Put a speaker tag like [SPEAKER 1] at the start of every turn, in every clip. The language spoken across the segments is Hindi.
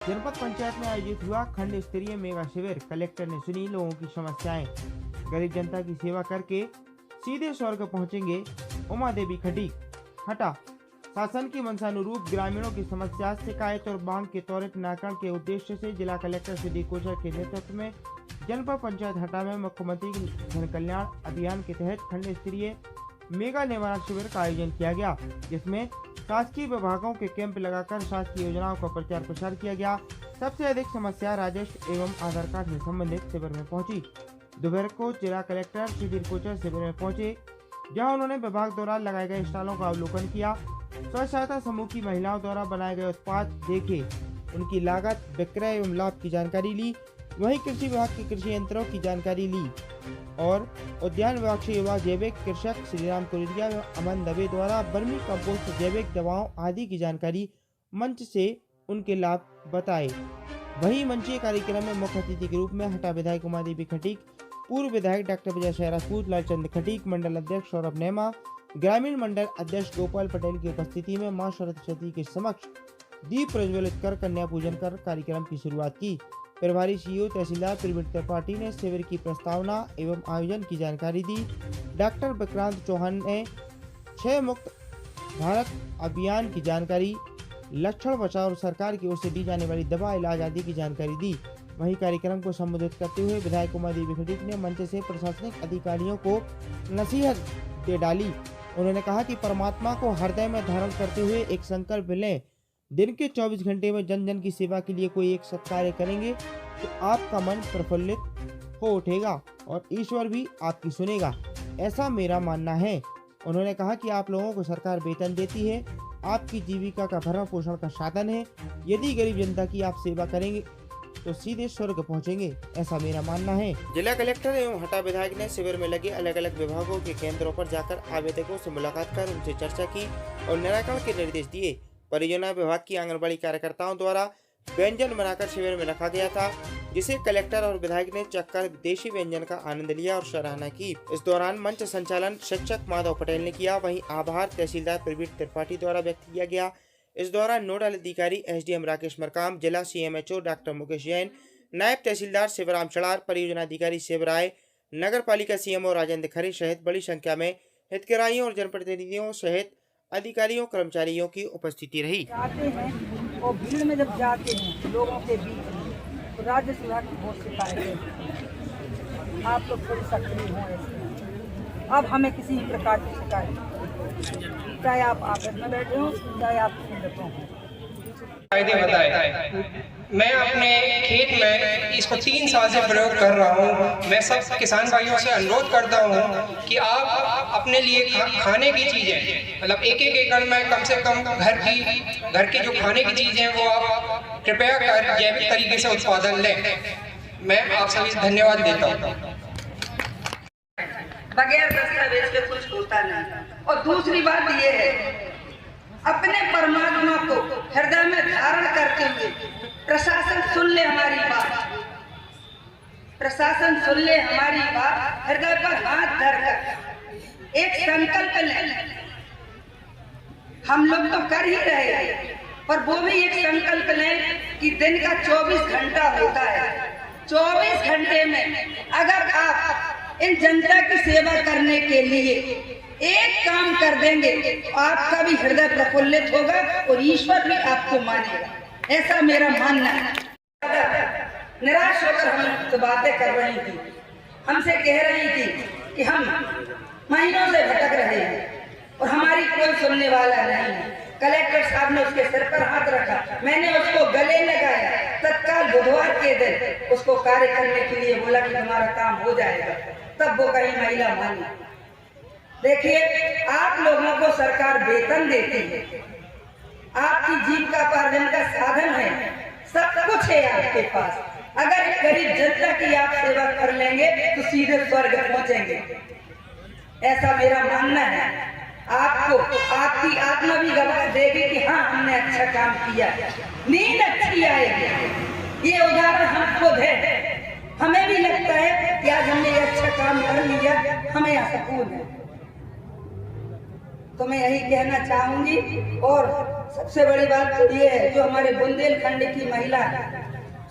[SPEAKER 1] जनपद पंचायत में आयोजित हुआ खंड स्तरीय मेगा शिविर। कलेक्टर ने सुनी लोगों की समस्याएं। गरीब जनता की सेवा करके सीधे स्वर्ग पहुंचेंगे उमा देवी खटीक। हटा शासन की मंशानुरूप ग्रामीणों की समस्या, शिकायत और मांग के त्वरित निराकरण के उद्देश्य से जिला कलेक्टर सुधीर कोचर के नेतृत्व में जनपद पंचायत हटा में मुख्यमंत्री जन कल्याण अभियान के तहत खंड स्तरीय मेगा निवारण शिविर का आयोजन किया गया, जिसमें शासकीय विभागों के कैंप लगाकर शासकीय योजनाओं का प्रचार प्रसार किया गया। सबसे अधिक समस्या राजस्व एवं आधार कार्ड से संबंधित शिविर में पहुंची। दोपहर को जिला कलेक्टर सुधीर कोचर शिविर में पहुंचे, जहां उन्होंने विभाग द्वारा लगाए गए स्टॉलों का अवलोकन किया। स्व सहायता समूह की महिलाओं द्वारा बनाए गए उत्पाद देखे, उनकी लागत, विक्रय एवं लाभ की जानकारी ली। वहीं कृषि विभाग के कृषि यंत्रों की जानकारी ली और उद्यान विभाग से युवा जैविक कृषक श्रीराम कुरिया एवं अमन दवे द्वारा वर्मी कंपोस्ट, जैविक दवाओं आदि की जानकारी मंच से उनके लाभ बताए। वहीं मंचीय कार्यक्रम में मुख्य अतिथि के रूप में हटा विधायक उमा देवी खटीक, पूर्व विधायक डॉक्टर विजय राजपूत, लालचंद खटीक, मंडल अध्यक्ष सौरभ नेमा, ग्रामीण मंडल अध्यक्ष गोपाल पटेल की उपस्थिति में मां सरस्वती के समक्ष दीप प्रज्वलित कर कन्या पूजन कर कार्यक्रम की शुरुआत की। प्रभारी सीईओ तहसीलदार प्रवीण त्रिपाठी ने शिविर की प्रस्तावना एवं आयोजन की जानकारी दी। डॉक्टर विक्रांत चौहान ने 6 मुक्त भारत अभियान की जानकारी, लक्षण बचाव और सरकार की ओर से दी जाने वाली दवा इलाज आदि की जानकारी दी। वहीं कार्यक्रम को संबोधित करते हुए विधायक उमा देवी खटीक ने मंच से प्रशासनिक अधिकारियों को नसीहत दे डाली। उन्होंने कहा कि परमात्मा को हृदय में धारण करते हुए एक संकल्प लें, दिन के 24 घंटे में जन जन की सेवा के लिए कोई एक सत्कार्य करेंगे तो आपका मन प्रफुल्लित हो उठेगा और ईश्वर भी आपकी सुनेगा, ऐसा मेरा मानना है। उन्होंने कहा कि आप लोगों को सरकार वेतन देती है, आपकी जीविका का भरण पोषण का साधन है। यदि गरीब जनता की आप सेवा करेंगे तो सीधे स्वर्ग पहुंचेंगे, ऐसा मेरा मानना है। जिला कलेक्टर एवं हटा विधायक ने शिविर में लगे अलग अलग विभागों के केंद्रों पर जाकर आवेदकों से मुलाकात कर उनसे चर्चा की और निराकरण के निर्देश दिए। परियोजना विभाग की आंगनबाड़ी कार्यकर्ताओं द्वारा व्यंजन बनाकर शिविर में रखा गया था, जिसे कलेक्टर और विधायक ने चखकर देशी व्यंजन का आनंद लिया और सराहना की। इस दौरान मंच संचालन शिक्षक माधव पटेल ने किया। वहीं आभार तहसीलदार प्रवीण त्रिपाठी द्वारा व्यक्त किया गया। इस दौरान नोडल अधिकारी एसडीएम राकेश मरकाम, जिला सीएमएचओ डॉक्टर मुकेश जैन, नायब तहसीलदार शिवराम चड़ार, परियोजना अधिकारी शिवराय, नगर पालिका सीएमओ राजेंद्र खरे सहित बड़ी संख्या में हितग्राहियों और जनप्रतिनिधियों सहित अधिकारियों कर्मचारियों की उपस्थिति रही।
[SPEAKER 2] जाते हैं और भीड़ में जब जाते हैं लोगों के बीच में तो राजस्व विभाग की बहुत शिकायत, आप लोग थोड़ी सक्रिय हों ऐसे। अब हमें किसी भी प्रकार की शिकायत, चाहे आप ऑफिस में बैठे हों, चाहे आप संगठनों हों।
[SPEAKER 3] फायदे बताए। मैं अपने खेत में इसको 3 साल से प्रयोग कर रहा हूँ। मैं सब किसान भाइयों से अनुरोध करता हूँ कि आप अपने लिए खाने की चीज़ें, मतलब एक एकड़ में कम से कम घर की जो खाने की चीज़ें वो आप कृपया कर जैविक तरीके से उत्पादन लें। मैं आप सभी धन्यवाद देता हूँ।
[SPEAKER 2] बगैर दस्तावेज के कुछ होता नहीं। और दूसरी बात ये है, अपने परमात्मा को हृदय में धारण करते हुए प्रशासन सुन ले हमारी बात, प्रशासन सुन ले हमारी बात, हृदय पर हाथ धरकर एक संकल्प लें। हम लोग तो कर ही रहे हैं, पर वो भी एक संकल्प लें कि दिन का 24 घंटा होता है। 24 घंटे में अगर आप इन जनता की सेवा करने के लिए एक काम कर देंगे तो आपका भी हृदय प्रफुल्लित होगा और ईश्वर भी आपको मानेगा, ऐसा मेरा मानना है। निराश होकर हम तो बातें कर रही थी, हमसे कह रही थी कि हम महीनों से भटक रहे हैं और हमारी कोई सुनने वाला नहीं है। कलेक्टर साहब ने उसके सिर पर हाथ रखा, मैंने उसको गले लगाया, तत्काल बुधवार के दिन उसको कार्य करने के लिए बोला कि हमारा काम हो जाएगा, तब वो कहीं महिला मानी। देखिए, आप लोगों को सरकार वेतन देती है, आपकी जीविकोपार्जन का साधन है, सब कुछ है आपके पास। अगर गरीब जनता की आप सेवा कर लेंगे तो सीधे स्वर्ग पहुंचेंगे, ऐसा मेरा मानना है। आपको आपकी आत्मा भी गवाह देगी कि हाँ, हमने अच्छा काम किया, नींद अच्छी आएगी। ये उदाहरण हम खुद है, हमें भी लगता है कि आज हमने अच्छा काम कर लिया, हमें सुकून है। तो मैं यही कहना चाहूंगी। और सबसे बड़ी बात तो ये है, जो हमारे बुंदेलखंड की महिला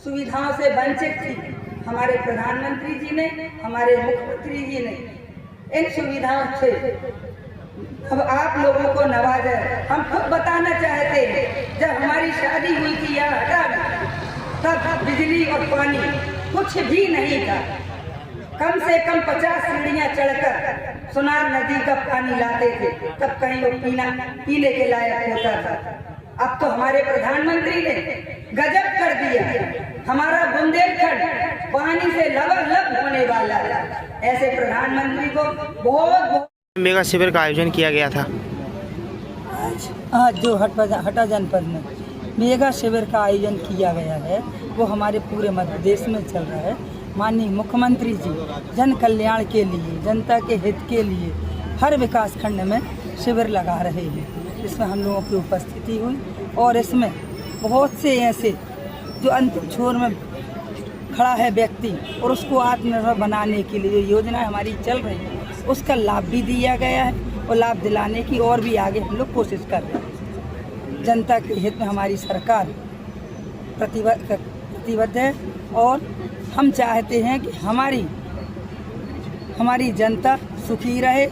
[SPEAKER 2] सुविधाओं से वंचित थी, हमारे प्रधानमंत्री जी ने, हमारे मुख्यमंत्री जी ने इन सुविधाओं से अब आप लोगों को नवाजा है। हम खुद बताना चाहते हैं, जब हमारी शादी हुई थी यहाँ हटा में, तब बिजली और पानी कुछ भी नहीं था। कम से कम 50 सीढ़ियाँ चढ़कर सुनार नदी का पानी लाते थे, तब कहीं वो पीने के लायक होता था। अब तो हमारे प्रधानमंत्री ने गजब कर दिया, हमारा बुंदेलखंड पानी से लबालब होने वाला है। ऐसे प्रधानमंत्री को बहुत
[SPEAKER 1] मेगा शिविर का आयोजन किया गया था।
[SPEAKER 4] आज जो हटा जनपद में मेगा शिविर का आयोजन किया गया है, वो हमारे पूरे मध्य प्रदेश में चल रहा है। माननीय मुख्यमंत्री जी जन कल्याण के लिए, जनता के हित के लिए हर विकास खंड में शिविर लगा रहे हैं। इसमें हम लोगों की उपस्थिति हुई और इसमें बहुत से ऐसे जो अंतिम छोर में खड़ा है व्यक्ति और उसको आत्मनिर्भर बनाने के लिए जो योजना हमारी चल रही है, उसका लाभ भी दिया गया है और लाभ दिलाने की और भी आगे हम लोग कोशिश कर रहे हैं। जनता के हित में हमारी सरकार प्रतिबद्ध है और हम चाहते हैं कि हमारी जनता सुखी रहे,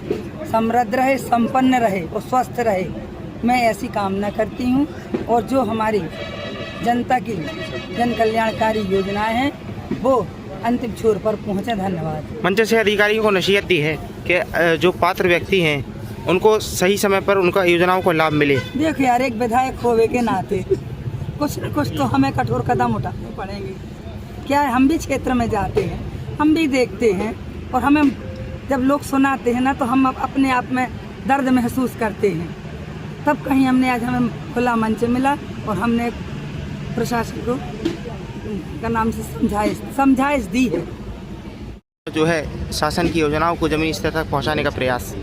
[SPEAKER 4] समृद्ध रहे, संपन्न रहे और स्वस्थ रहे। मैं ऐसी कामना करती हूँ और जो हमारी जनता की जन कल्याणकारी योजनाएं हैं वो अंतिम छोर पर पहुँचे। धन्यवाद।
[SPEAKER 1] मंच से अधिकारियों को नसीहत दी है कि जो पात्र व्यक्ति हैं उनको सही समय पर उनका योजनाओं को लाभ मिले।
[SPEAKER 4] देखिए यार, एक विधायक होने के नाते कुछ न कुछ तो हमें कठोर कदम उठाने पड़ेंगे। क्या है, हम भी क्षेत्र में जाते हैं, हम भी देखते हैं और हमें जब लोग सुनाते हैं ना, तो हम अपने आप में दर्द महसूस करते हैं। तब कहीं हमने आज हमें खुला मंच मिला और हमने प्रशासन को का नाम से समझाइश दी है।
[SPEAKER 1] जो है शासन की योजनाओं को जमीनी स्तर तक पहुंचाने का प्रयास।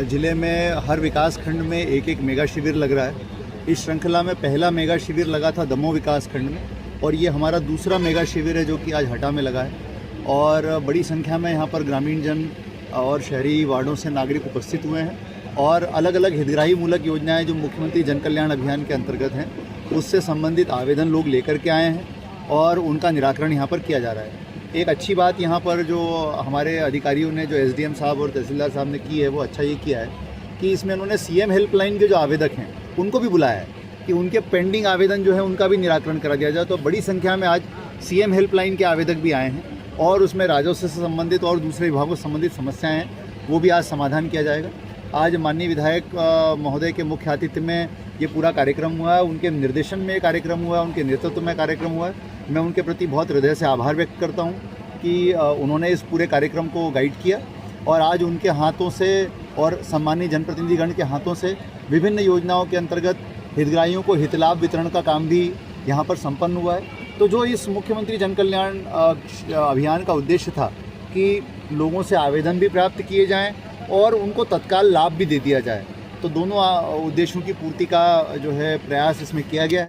[SPEAKER 5] जिले में हर विकास खंड में एक एक मेगा शिविर लग रहा है। इस श्रृंखला में पहला मेगा शिविर लगा था दमोह विकास खंड में और ये हमारा दूसरा मेगा शिविर है जो कि आज हटा में लगा है। और बड़ी संख्या में यहाँ पर ग्रामीण जन और शहरी वार्डों से नागरिक उपस्थित हुए हैं और अलग अलग हितग्राही मूलक योजनाएं जो मुख्यमंत्री जन कल्याण अभियान के अंतर्गत हैं, उससे संबंधित आवेदन लोग लेकर के आए हैं और उनका निराकरण यहाँ पर किया जा रहा है। एक अच्छी बात यहाँ पर जो हमारे अधिकारियों ने, जो एसडीएम साहब और तहसीलदार साहब ने की है, वो अच्छा ये किया है कि इसमें उन्होंने सीएम हेल्पलाइन के जो आवेदक हैं उनको भी बुलाया है कि उनके पेंडिंग आवेदन जो है उनका भी निराकरण करा दिया जाए। तो बड़ी संख्या में आज सीएम हेल्पलाइन के आवेदक भी आए हैं और उसमें राजस्व से संबंधित और दूसरे विभागों से संबंधित समस्याएँ हैं, वो भी आज समाधान किया जाएगा। आज माननीय विधायक महोदय के मुख्य आतिथ्य में ये पूरा कार्यक्रम हुआ है, उनके निर्देशन में कार्यक्रम हुआ है, उनके नेतृत्व में कार्यक्रम हुआ है। मैं उनके प्रति बहुत हृदय से आभार व्यक्त करता हूँ कि उन्होंने इस पूरे कार्यक्रम को गाइड किया और आज उनके हाथों से और सम्मानित जनप्रतिनिधिगण के हाथों से विभिन्न योजनाओं के अंतर्गत हितग्राहियों को हितलाभ वितरण का काम भी यहाँ पर संपन्न हुआ है। तो जो इस मुख्यमंत्री जन कल्याण अभियान का उद्देश्य था कि लोगों से आवेदन भी प्राप्त किए जाएँ और उनको तत्काल लाभ भी दे दिया जाए, तो दोनों उद्देश्यों की पूर्ति का जो है प्रयास इसमें किया गया है।